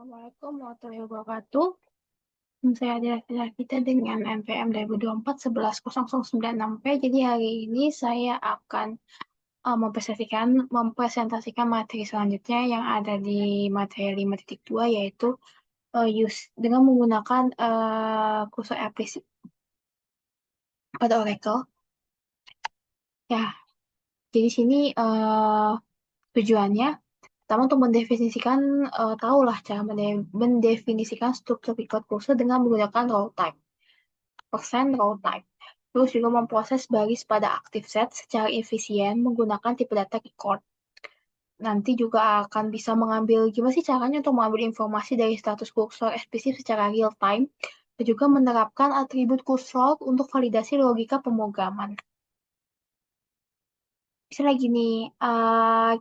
Assalamualaikum warahmatullahi wabarakatuh. Saya adalah kita dengan NPM 2024-11-009-6P. Jadi hari ini saya akan mempresentasikan materi selanjutnya yang ada di materi 5.2, yaitu use dengan menggunakan kursor aplikasi pada Oracle. Ya, jadi sini tujuannya pertama untuk mendefinisikan, tahulah cara mendefinisikan struktur record kursor dengan menggunakan row type. Persen row type. Terus juga memproses baris pada active set secara efisien menggunakan tipe data record. Nanti juga akan bisa mengambil gimana sih caranya untuk mengambil informasi dari status kursor spesifik secara real time dan juga menerapkan atribut kursor untuk validasi logika pemrograman. Misalnya gini,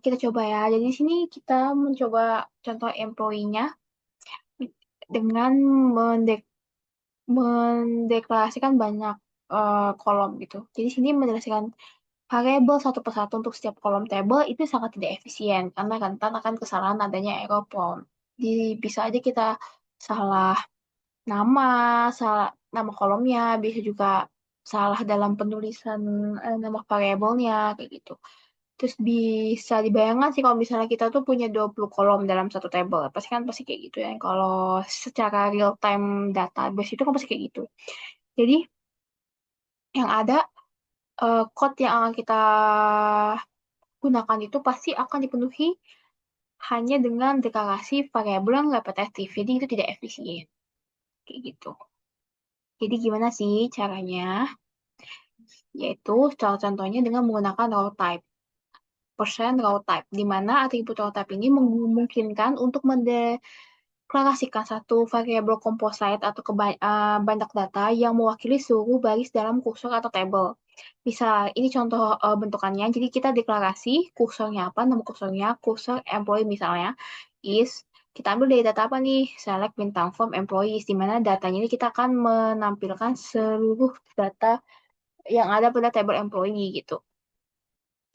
kita coba ya. Jadi di sini kita mencoba contoh employee-nya dengan mendeklarasikan banyak kolom gitu. Jadi sini mendeklarasikan variabel satu persatu untuk setiap kolom table itu sangat tidak efisien karena rentan akan kesalahan adanya error prompt. Jadi bisa aja kita salah nama, salah nama kolomnya, bisa juga salah dalam penulisan nama variabelnya kayak gitu. Terus bisa dibayangkan sih kalau misalnya kita tuh punya 20 kolom dalam satu table. Pasti kayak gitu ya. Kalau secara real time database itu kan pasti kayak gitu. Jadi yang ada code yang akan kita gunakan itu pasti akan dipenuhi hanya dengan deklarasi variabel yang repetitif. Jadi itu tidak efisien. Kayak gitu. Jadi gimana sih caranya? Yaitu salah contohnya dengan menggunakan row type. Persen row type. Di mana atribut row type ini memungkinkan untuk mendeklarasikan satu variabel composite atau banyak data yang mewakili seluruh baris dalam kursor atau table. Misal, ini contoh bentukannya. Jadi kita deklarasi kursornya apa, nama kursornya, kursor employee misalnya, is, kita ambil dari data apa nih, select bintang form employees, di mana datanya ini kita akan menampilkan seluruh data yang ada pada table employee gitu.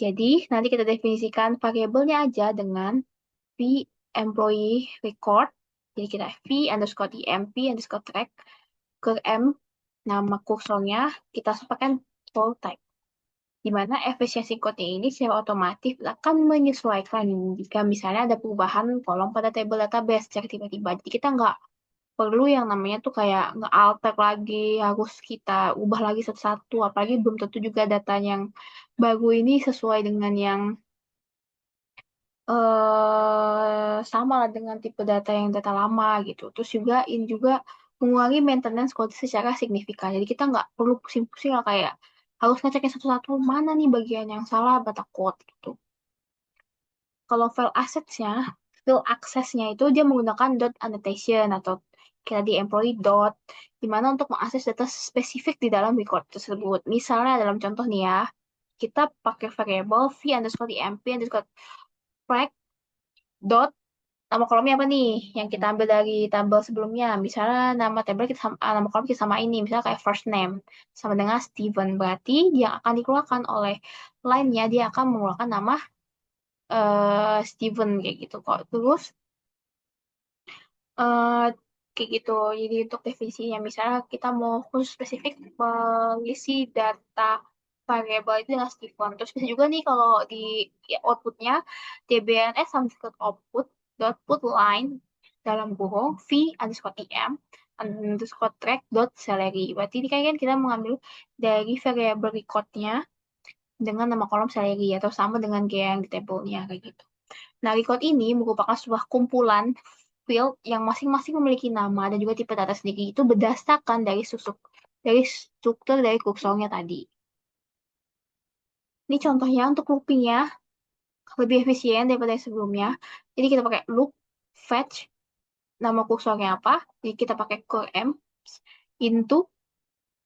Jadi, nanti kita definisikan variabelnya aja dengan v employee record. Jadi kita v underscore emp underscore track ke m, nama kursornya, kita sepakan row type di mana efisiensi code ini secara otomatis akan menyesuaikan jika misalnya ada perubahan kolom pada table database secara tiba-tiba. Jadi kita nggak perlu yang namanya tuh kayak nge-alter lagi, harus kita ubah lagi satu-satu, apalagi belum tentu juga data yang baru ini sesuai dengan yang sama lah dengan tipe data yang data lama gitu. Terus juga ini juga mengurangi maintenance code secara signifikan. Jadi kita nggak perlu pusing-pusing lah kayak harus ngecekin satu-satu mana nih bagian yang salah data code gitu. Kalau file access-nya itu dia menggunakan dot annotation atau kita di employee dot, di mana untuk mengakses data spesifik di dalam record tersebut. Misalnya dalam contoh nih ya, kita pakai variabel v underscore emp underscore track dot nama kolomnya apa nih yang kita ambil dari tabel sebelumnya. Misalnya nama kolom kita sama ini, misalnya kayak first name sama dengan Steven, berarti dia akan dikeluarkan oleh line-nya, dia akan mengeluarkan nama Steven kayak gitu kok. Terus eh, kayak gitu. Jadi untuk definisinya misalnya kita mau khusus spesifik mengisi data variabel itu dengan Steven. Terus bisa juga nih kalau di ya, outputnya dbns underscore output dot put line dalam kurung v underscore em underscore track dot salary. Berarti ini kan kita mengambil dari variabel recordnya dengan nama kolom salary atau sama dengan kayak yang di tabelnya kayak gitu. Nah, record ini merupakan sebuah kumpulan field yang masing-masing memiliki nama dan juga tipe data sendiri itu berdasarkan dari struktur dari kursornya tadi. Ini contohnya untuk loopingnya lebih efisien daripada yang sebelumnya. Jadi kita pakai loop fetch nama kursornya apa. Jadi kita pakai curm into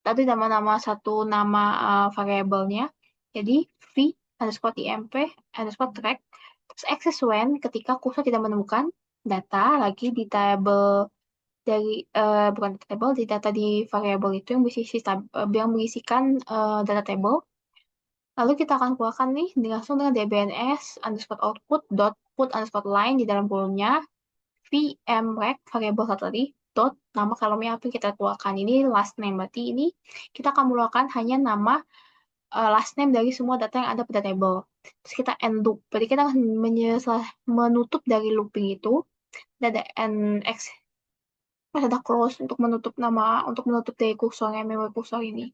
tadi nama-nama satu nama variabelnya. Jadi v underscore imp underscore track. Terus access when ketika kursor tidak menemukan data lagi di table dari bukan table di data di variabel itu yang yang berisikan data table. Lalu kita akan keluarkan nih langsung dengan dbns underscore output dot put underscore line di dalam kolomnya v vmrec variable satu tadi dot nama kolomnya apa yang kita tuakan. Ini last name, berarti ini kita akan mengeluarkan hanya nama last name dari semua data yang ada pada table. Terus kita end loop, berarti kita akan menutup dari looping itu. Dan ada end x, ada close untuk menutup nama, untuk menutup dari kursornya, memori kursor ini.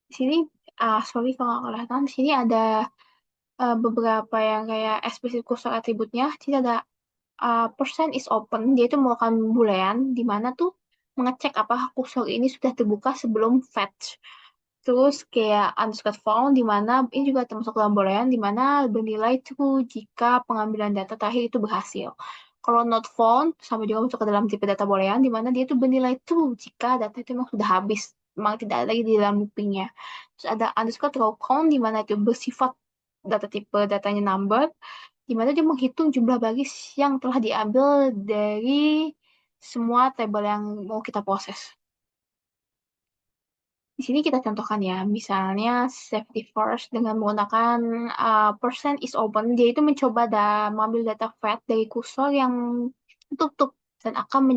Di sini, sorry kalau nggak kelihatan, di sini ada beberapa yang kayak explicit kursor atributnya. Di sini ada percent is open, dia itu melakukan boolean, di mana tuh mengecek apakah kursor ini sudah terbuka sebelum fetch. Terus kayak underscore found, di mana ini juga termasuk dalam boolean, di mana bernilai true jika pengambilan data terakhir itu berhasil. Kalau not found, sama juga masuk ke dalam tipe data boolean, di mana dia itu bernilai true jika data itu memang sudah habis, memang tidak ada lagi di dalam loopingnya. Terus ada underscore row count, di mana itu bersifat data tipe datanya number, di mana dia menghitung jumlah baris yang telah diambil dari semua tabel yang mau kita proses. Di sini kita contohkan ya, misalnya safety first dengan menggunakan percent is open, dia itu mencoba mengambil data fat dari kursor yang tutup dan akan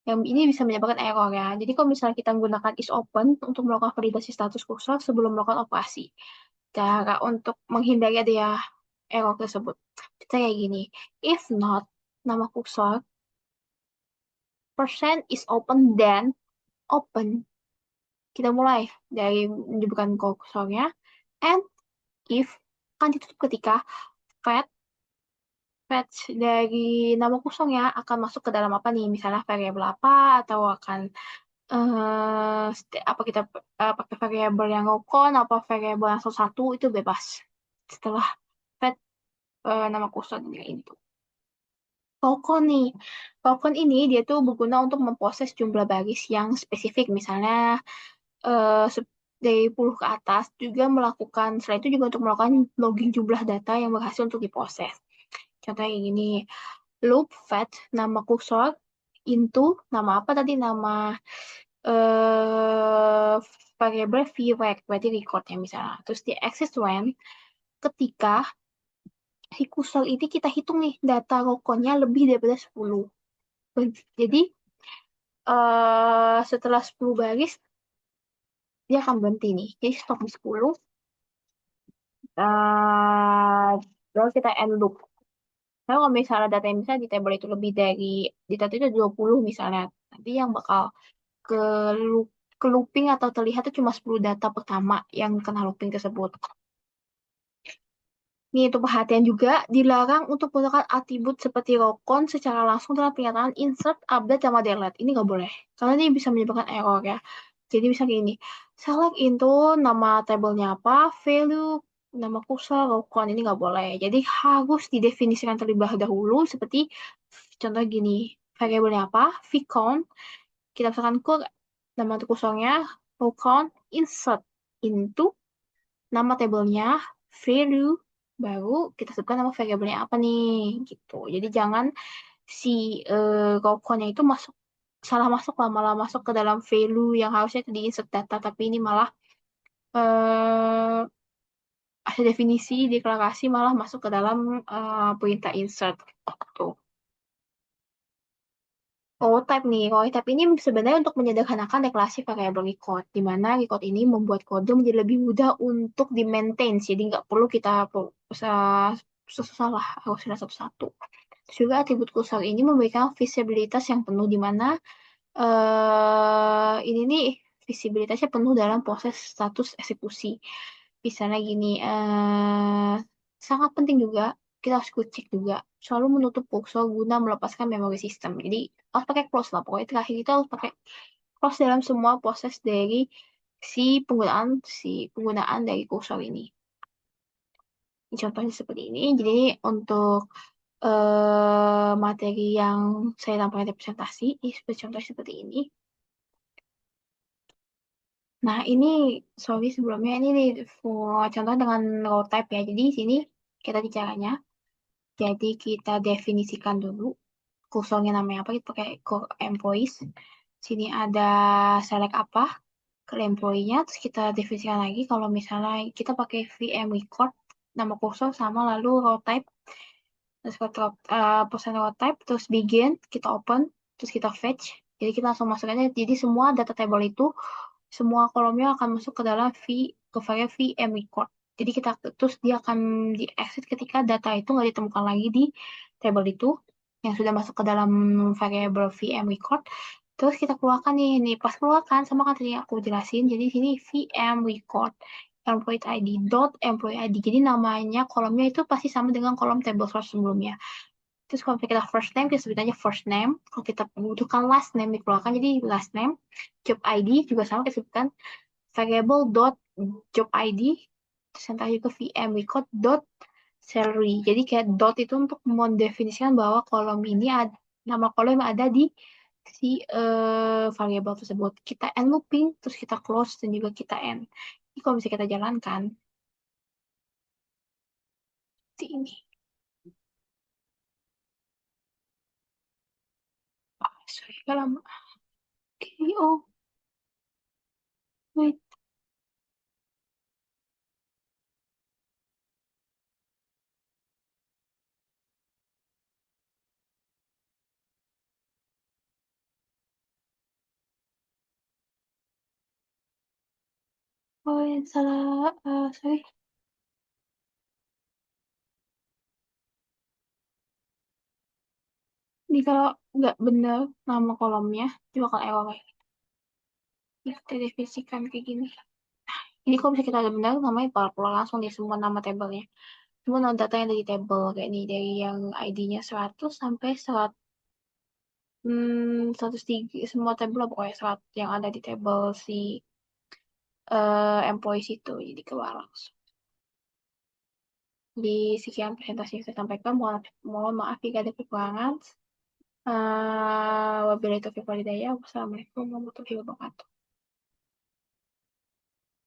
yang ini bisa menyebabkan error ya. Jadi kalau misalnya kita menggunakan is open untuk melakukan validasi status kursor sebelum melakukan operasi. Cara untuk menghindari adanya error tersebut. Kita kayak gini, if not, nama kursor, percent is open, then open. Kita mulai dari menyebutkan kursornya, and if akan ditutup ketika fetch fetch dari nama kursornya akan masuk ke dalam apa nih, misalnya variabel apa, atau akan apa kita pakai variabel yang rokon, apa variabel yang satu itu bebas setelah fetch nama kursor ini tuh. Rokon nih, rokon ini dia tuh berguna untuk memproses jumlah baris yang spesifik, misalnya eh, dari 10 ke atas, juga melakukan, selain itu juga untuk melakukan logging jumlah data yang berhasil untuk diproses. Contohnya kayak gini, loop fetch nama kursor into nama apa tadi, nama eh variabel vrec, berarti recordnya misalnya. Terus di access when ketika si kursor ini kita hitung nih data rokonnya lebih daripada 10. Jadi setelah 10 baris dia akan berhenti nih. Jadi stop di 10. eh Lalu kita end loop. Nah, kalau misalnya data yang bisa di table itu lebih dari, di data itu 20 misalnya, nanti yang bakal ke loop, ke looping atau terlihat itu cuma 10 data pertama yang kena looping tersebut. Nih, untuk perhatian juga, dilarang untuk menggunakan atribut seperti rokon secara langsung dalam pernyataan insert, update, sama delete. Ini nggak boleh, karena ini bisa menyebabkan error ya. Jadi bisa kayak ini, select into nama tabelnya apa, value, nama kursor, rokon, ini nggak boleh. Jadi harus didefinisikan terlebih dahulu, seperti contoh gini, variabelnya apa, vcount, kita misalkan nama kursornya, rokon, insert into nama tabelnya, value, baru kita sebutkan nama variabelnya apa nih, gitu. Jadi jangan si rokonnya itu salah masuk lah, malah masuk ke dalam value yang harusnya itu di insert data, tapi ini malah eh ada definisi, deklarasi malah masuk ke dalam perintah insert. Tuh. Type nih, type ini sebenarnya untuk menyederhanakan deklarasi variabel record, di mana record ini membuat kode menjadi lebih mudah untuk di-maintain, jadi nggak perlu kita susah lah harus lihat satu-satu. Terus juga atribut kursor ini memberikan visibilitas yang penuh, di mana ini nih visibilitasnya penuh dalam proses status eksekusi. Misalnya gini, sangat penting juga kita harus cek juga selalu menutup kursor guna melepaskan memori sistem. Jadi harus pakai close lah. Pokoknya terakhir itu harus pakai close dalam semua proses dari si penggunaan dari kursor ini. Ini contohnya seperti ini. Jadi ini untuk materi yang saya tampilkan di presentasi, ini seperti contohnya seperti ini. Nah, ini, sorry sebelumnya, ini nih contoh dengan row type ya. Jadi, di sini kita di caranya. Jadi, kita definisikan dulu kursornya namanya apa, kita pakai core employees. Sini ada select apa, ke employee-nya, terus kita definisikan lagi kalau misalnya kita pakai VM record, nama kursor sama lalu row type Terus kita percent row type, terus begin, kita open, terus kita fetch. Jadi kita langsung masuk aja. Jadi semua data table itu, semua kolomnya akan masuk ke dalam ke file VM record. Jadi kita terus dia akan di exit ketika data itu nggak ditemukan lagi di table itu yang sudah masuk ke dalam variable VM record. Terus kita keluarkan nih pas keluarkan sama kan tadi aku jelasin. Jadi sini VM record employee ID dot employee ID. Jadi namanya kolomnya itu pasti sama dengan kolom table source sebelumnya. Terus kalau kita first name, kita sebut aja first name. Kalau kita membutuhkan last name dikeluarkan, jadi last name. Job ID juga sama, kita sebutkan variable dot job ID. Terus yang terakhir juga VM record dot salary. Jadi kayak dot itu untuk mendefinisikan bahwa kolom ini ada, nama kolom yang ada di si variable tersebut. Kita end looping, terus kita close, dan juga kita end. Ini kalau bisa kita jalankan, seperti ini. Sorry, lama. Oke, oh, wait. Oh, yang salah. Sorry. Jadi kalau nggak benar nama kolomnya, dia bakal error kayak gitu. Kita definisikan kayak gini. Jadi kalau misalnya kita udah benar, namanya bakal keluar langsung di semua nama tabelnya. Semua nama data yang dari tabel kayak ini, dari yang ID-nya 100 sampai 100, 103, semua tabel lah pokoknya 100 yang ada di tabel si employees itu. Jadi keluar langsung. Di sekian presentasi yang saya sampaikan, mohon maaf jika ada kekurangan. Wabillahi taufiq walhidayah. Wassalamualaikum warahmatullahi wabarakatuh.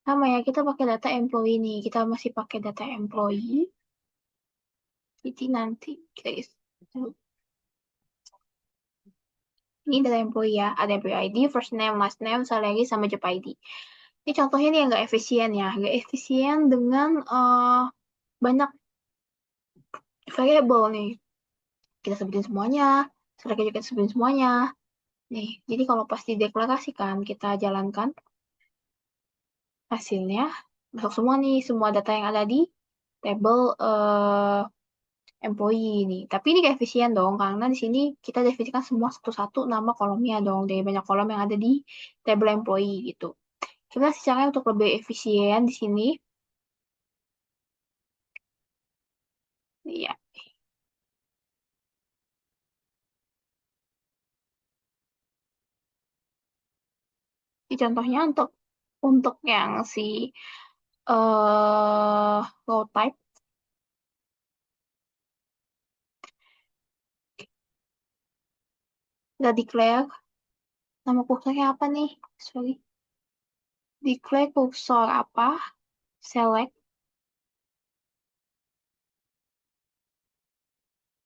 Sama ya, kita pakai data employee nih. Kita masih pakai data employee. Jadi nanti kita ini data employee ya. Ada employee ID, first name, last name, salary, sama job ID. Ini contohnya nih yang nggak efisien ya. Nggak efisien dengan banyak variable nih. Kita sebutin semuanya. Salary juga kita sebutin semuanya. Nih, jadi kalau pas dideklarasikan, kita jalankan hasilnya. Masuk semua nih, semua data yang ada di table employee ini. Tapi ini gak efisien dong, karena di sini kita definisikan semua satu-satu nama kolomnya dong, dari banyak kolom yang ada di table employee gitu. Kita secara untuk lebih efisien di sini, ya, di contohnya untuk yang si row type, nggak declare nama kursornya apa nih? Sorry, declare kursor apa? Select